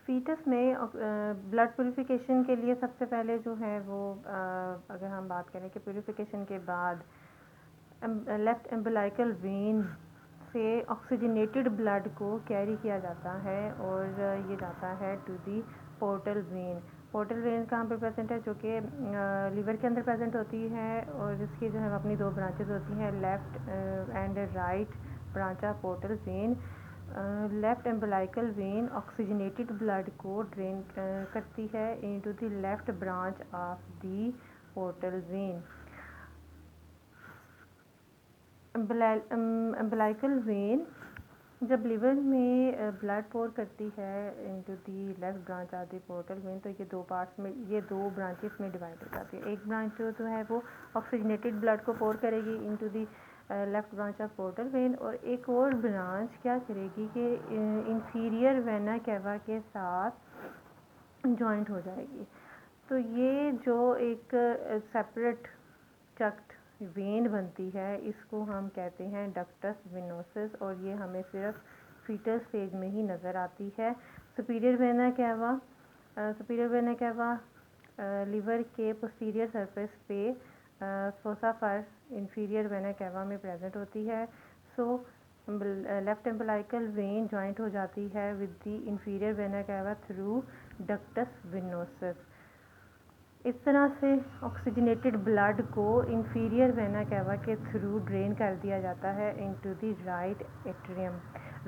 Foetus में blood purification के लिए सबसे पहले जो है वो अगर हम बात करें कि प्योरीफिकेशन के बाद लेफ्ट एम्बलाइकल वेन से ऑक्सीजनेटेड ब्लड को कैरी किया जाता है और ये जाता है to the portal vein. Portal vein कहाँ पर प्रेजेंट है, जो कि लीवर के अंदर प्रेजेंट होती है और इसकी जो है अपनी दो ब्रांचेस होती हैं, left and right branch of portal vein. Left umbilical vein oxygenated blood को ड्रेन करती है into the left branch of the portal vein. Umbilical vein जब लिवर में ब्लड पोर करती है into the left branch of the portal vein, तो ये दो पार्ट्स में, ये दो ब्रांचेस में डिवाइड हो जाती है। एक ब्रांच जो है वो ऑक्सीजनेटेड ब्लड को पोर करेगी into the left branch of portal when, और एक और ब्रांच क्या करेगी कि इंफीरियर वेना कैवा के साथ जॉइंट हो जाएगी। तो ये जो एक सेपरेट डक्ट वेन बनती है इसको हम कहते हैं डक्टस वेनोसस, और ये हमें सिर्फ फीटल स्टेज में ही नज़र आती है। सुपीरियर वेना कैवा लीवर के पोस्टीरियर सरफेस पे फोसा पर इंफीरियर वेना कैवा में प्रेजेंट होती है। So left umbilical when joint हो जाती है with the inferior vena cava through ductus venosus. इस तरह से ऑक्सीजनेटेड ब्लड को इंफीरियर वेना कैवा के थ्रू ड्रेन कर दिया जाता है into the right atrium.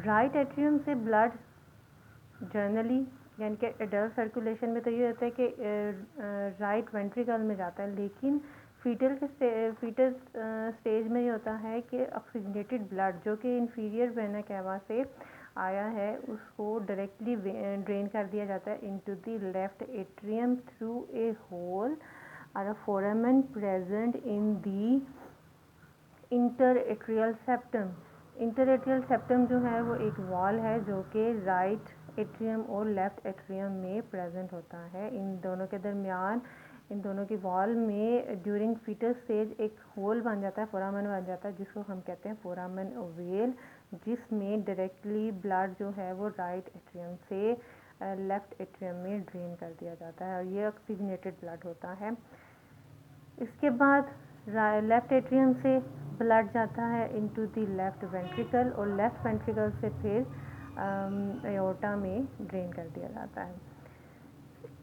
Right atrium से ब्लड जनरली यानी कि एडल्ट सर्कुलेशन में तो ये होता है कि राइट वेंट्रिकल में जाता है, लेकिन फीटल स्टेज में ये होता है कि ऑक्सीजनेटेड ब्लड जो कि इंफीरियर वेना कैवा से आया है उसको डायरेक्टली ड्रेन कर दिया जाता है into the left atrium through a hole और a foramen present in the interatrial septum. Interatrial septum जो है वो एक वॉल है जो कि राइट एट्रियम और लेफ्ट एट्रियम में प्रेजेंट होता है। इन दोनों के दरमियान, इन दोनों की वॉल में ड्यूरिंग फीटल स्टेज एक होल बन जाता है, फोरामेन बन जाता है, जिसको हम कहते हैं फोरामेन ओवेल, जिसमें डायरेक्टली ब्लड जो है वो राइट एट्रियम से लेफ्ट एट्रियम में ड्रेन कर दिया जाता है और ये ऑक्सीजनेटेड ब्लड होता है। इसके बाद लेफ्ट एट्रियम से ब्लड जाता है इनटू द लेफ्ट वेंट्रिकल और लेफ्ट वेंट्रिकल से फिर एओर्टा में ड्रेन कर दिया जाता है।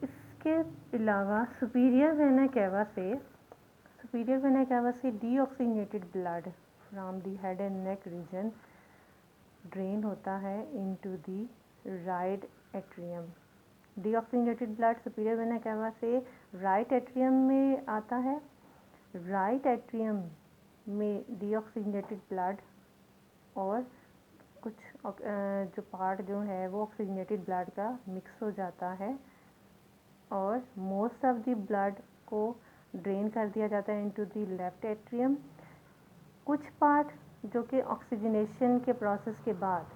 इसके अलावा सुपीरियर वेना कैवा से deoxygenated blood from the head and neck region drain होता है into the right atrium. Deoxygenated blood superior vena cava से राइट एट्रियम में आता है। राइट एट्रियम में डीऑक्सीजनेटेड ब्लड और कुछ जो पार्ट जो है वो ऑक्सीजनेटेड ब्लड का मिक्स हो जाता है और मोस्ट ऑफ द ब्लड को ड्रेन कर दिया जाता है इनटू द लेफ्ट एट्रियम। कुछ पार्ट जो कि ऑक्सीजनेशन के प्रोसेस के बाद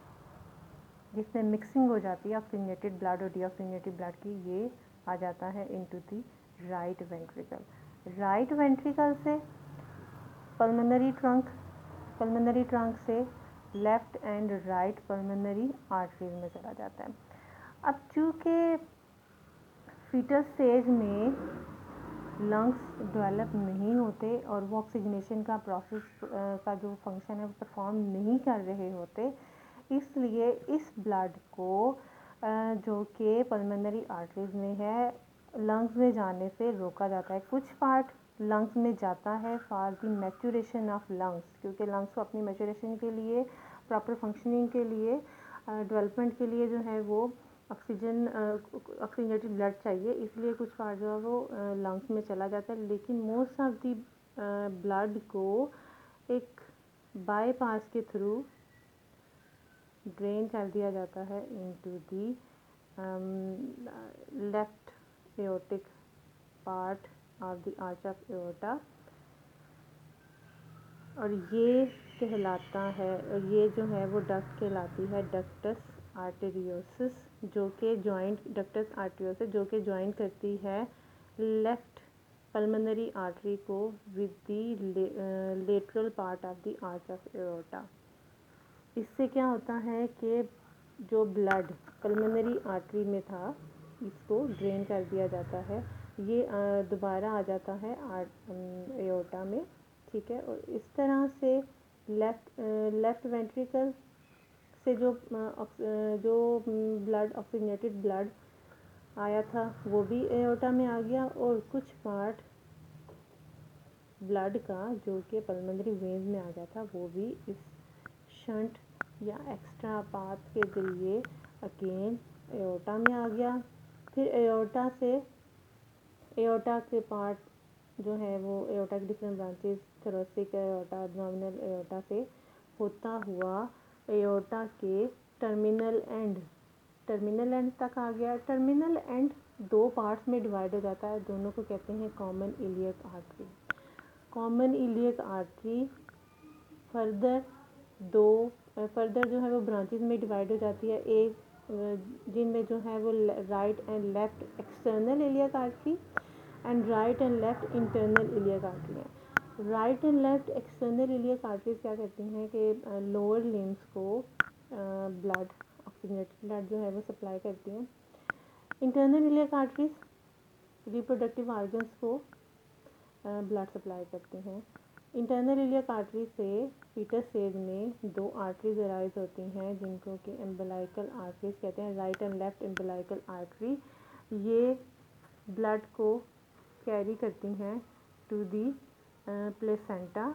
जिसमें मिक्सिंग हो जाती है ऑक्सीजनेटेड ब्लड और डीऑक्सीजनेटेड ब्लड की, ये आ जाता है into the right ventricle. Right ventricle से पल्मोनरी ट्रंक से left and right pulmonary arteries में चला जाता है। अब चूँकि फीटल स्टेज में लंग्स डेवलप नहीं होते और वो ऑक्सीजनेशन का प्रोसेस का जो फंक्शन है वो परफॉर्म नहीं कर रहे होते, इसलिए इस ब्लड को जो कि पल्मोनरी आर्टरीज में है लंग्स में जाने से रोका जाता है। कुछ पार्ट लंग्स में जाता है for the maturation of lungs, क्योंकि लंग्स को अपनी मैच्योरेशन के लिए, प्रॉपर फंक्शनिंग के लिए, डेवलपमेंट के लिए जो है वो ऑक्सीजनेटेड ब्लड चाहिए, इसलिए कुछ पार्ट जो है वो लंग्स में चला जाता है। लेकिन मोस्ट ऑफ द ब्लड को एक बाईपास के थ्रू ड्रेन कर दिया जाता है into the left aortic part of the arch of aorta, और ये कहलाता है, और ये जो है वो डक्ट कहलाती है डक्टस आर्टेरियोसिस, जो कि जॉइंट करती है लेफ्ट पल्मोनरी आर्टरी को with the lateral part of the arch of aorta. इससे क्या होता है कि जो ब्लड पल्मोनरी आर्टरी में था इसको ड्रेन कर दिया जाता है, ये दोबारा आ जाता है एओर्टा में, ठीक है। और इस तरह से लेफ़्ट वेंट्रिकल से जो ब्लड ऑक्सीजनेटेड ब्लड आया था वो भी एओर्टा में आ गया, और कुछ पार्ट ब्लड का जो कि पल्मोनरी वेन्स में आ गया था वो भी इस शंट या एक्स्ट्रा पाथ के ज़रिए अगेन एओर्टा में आ गया। फिर एओर्टा के पार्ट जो है वो एओर्टा के different branches, thoracic aorta, abdominal aorta से होता हुआ एओर्टा के टर्मिनल एंड तक आ गया। टर्मिनल एंड दो पार्ट्स में डिवाइड हो जाता है, दोनों को कहते हैं common iliac artery. Common iliac artery further जो है वो ब्रांचेस में डिवाइड हो जाती है, एक जिनमें जो है वो right and left external iliac artery and right and left internal iliac artery है। Right and left external iliac arteries क्या करती हैं कि लोअर लिम्स को ब्लड ऑक्सीजनेटेड ब्लड जो है वो सप्लाई करती हैं। Internal iliac arteries reproductive organs को ब्लड सप्लाई करती हैं। इंटरनल इलियक आर्टरी से फीटस स्टेज में दो आर्टरीज अराइज होती हैं जिनको कि एम्बलाइकल आर्टरीज कहते हैं, right and left umbilical artery. ये ब्लड को कैरी करती हैं to the placenta.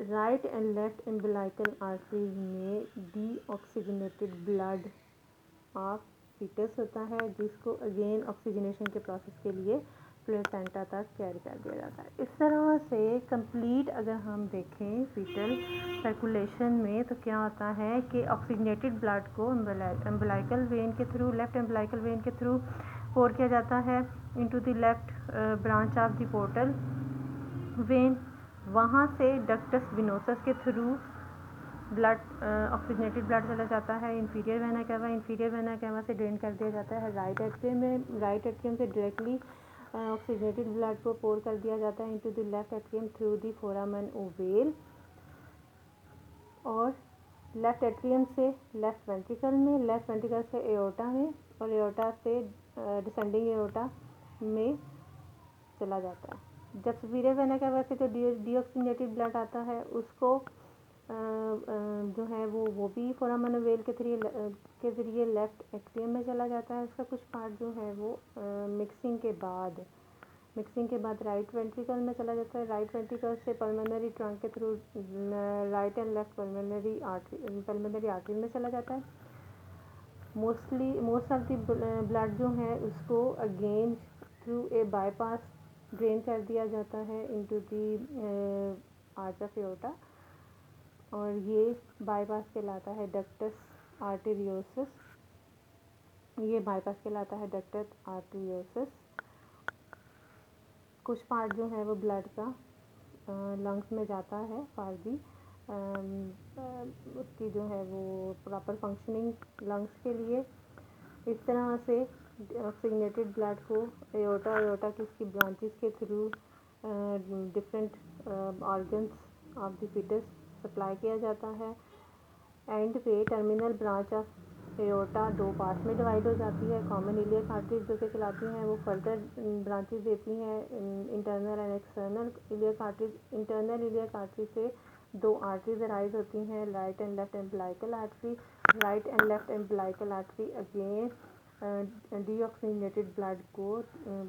Right and left umbilical arteries में डीऑक्सीजनेटेड ब्लड ऑफ फीटस होता है जिसको अगेन ऑक्सीजनेशन के प्रोसेस के लिए प्लेसेंटा तक कैरी कर दिया जाता है। इस तरह से कंप्लीट अगर हम देखें फीटल सर्कुलेशन में तो क्या होता है कि ऑक्सीजनेटेड ब्लड को एम्बलाइकल वेन के थ्रू, लेफ्ट एम्बलाइकल वेन के थ्रू पोर किया जाता है into the left branch of the portal when. वहाँ से डक्टस विनोसस के थ्रू ब्लड ऑक्सीजनेटेड ब्लड चला जाता है इंफीरियर वेना कैवा से ड्रेन कर दिया जाता है राइट एट्रियम में। राइट एट्रियम से डायरेक्टली ऑक्सीजनेटेड ब्लड को पोर कर दिया जाता है into the left atrium through the फोरामन oval, और लेफ्ट एट्रियम से लेफ्ट वेंट्रिकल में, लेफ्ट वेंट्रिकल से एओर्टा में, और एओर्टा से डिसेंडिंग एओर्टा में चला जाता है। जब सुपीरियर वेना कैवा से जो डीऑक्सीजनेटेड ब्लड आता है उसको जो है वो भी फोरामन ओवेल के ज़रिए लेफ्ट एट्रियम में चला जाता है। उसका कुछ पार्ट जो है वो मिक्सिंग के बाद राइट वेंट्रिकल में चला जाता है। राइट वेंट्रिकल से पल्मोनरी ट्रंक के through right and left pulmonary artery में चला जाता है। मोस्ट ऑफ द ब्लड जो है उसको again through a bypass drain कर दिया जाता है into the arch of aorta, और ये बाईपास कहलाता है डक्टस आर्टेरियोसस। कुछ पार्ट जो है वो ब्लड का लंग्स में जाता है फॉर दी उसकी जो है वो प्रॉपर फंक्शनिंग लंग्स के लिए। इस तरह से ऑक्सीजनेटेड ब्लड को एओर्टा की उसकी ब्रांचेस के through different organs of the foetus supply किया जाता है। एंड पे टर्मिनल ब्रांच ऑफ एओर्टा दो पार्ट्स में डिवाइड हो जाती है। कॉमन इलियक आर्टरीज जो कि कहलाती हैं वो फर्दर ब्रांचेस देती हैं internal and external iliac arteries. Internal iliac artery से दो आर्टरीज अराइज होती हैं, right and left umbilical artery. Right and left umbilical artery again deoxygenated blood को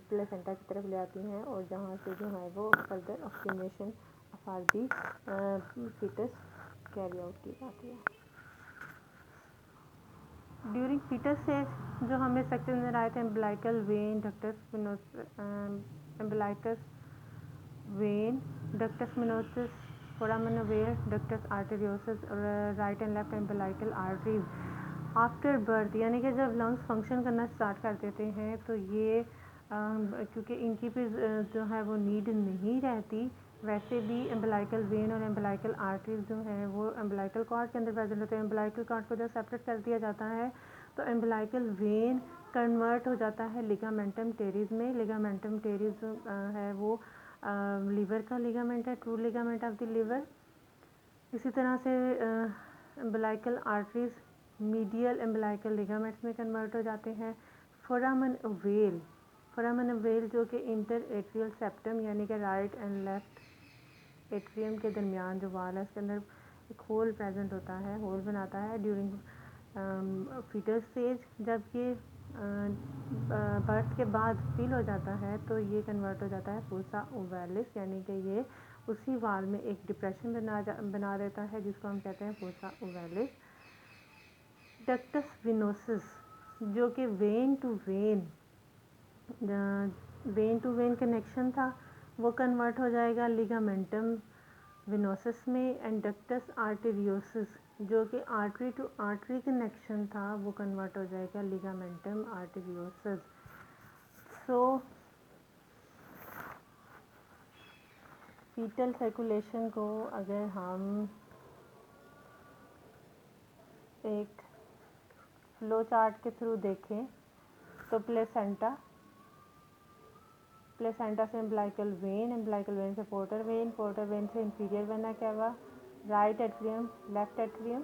प्लेसेंटा की तरफ ले आती हैं, और जहाँ से जो है वो further oxygenation for the foetus carry out की जाती है। ड्यूरिंग फीटस स्टेज जो हमें स्ट्रक्चर नजर आए थे umbilical vein, ductus venosus, foramen ovale, ductus arteriosus, right and left umbilical arteries. After birth यानी कि जब लंग्स फंक्शन करना स्टार्ट कर देते हैं तो ये क्योंकि इनकी भी जो है वो नीड नहीं रहती, वैसे भी एम्बलाइकल वेन और एम्बलाइकल आर्टरीज जो है वो एम्बलाइकल कॉर्ड के अंदर प्रेजेंट होते हैं। एम्बलाइकल कॉर्ड को जब सेपरेट कर दिया जाता है तो एम्बलाइकल वेन कन्वर्ट हो जाता है लिगामेंटम टेरिस में। लिगामेंटम टेरिस जो है वो लीवर का लिगामेंट है, true ligament of the liver. इसी तरह से umbilical arteries medial umbilical ligaments में कन्वर्ट हो जाते हैं। फोरामन वेल जो कि इंटर एट्रियल सेप्टम यानी कि राइट एंड लेफ्ट एट्रियम के दरमियान जो वाल है उसके अंदर एक होल प्रेजेंट होता है, होल बनाता है ड्यूरिंग फीटल स्टेज। जब ये बर्थ के बाद फील हो जाता है तो ये कन्वर्ट हो जाता है फोसा ओवैलिस, यानी कि ये उसी वाल में एक डिप्रेशन बना देता है जिसको हम कहते हैं फोसा ओवैलिस। डक्टस विनोसस जो कि वेन टू वेन कनेक्शन था वो कन्वर्ट हो जाएगा लिगामेंटम विनोसस में। एंड डक्टस आर्टेरियोसस जो कि आर्टरी टू आर्टरी कनेक्शन था वो कन्वर्ट हो जाएगा लिगामेंटम आर्टेरियोसस। सो फीटल सर्कुलेशन को अगर हम एक फ्लो चार्ट के थ्रू देखें तो प्लेसेंटा से एम्बिलाइकल वेन से पोर्टर वेन से inferior vena cava, right atrium, left atrium,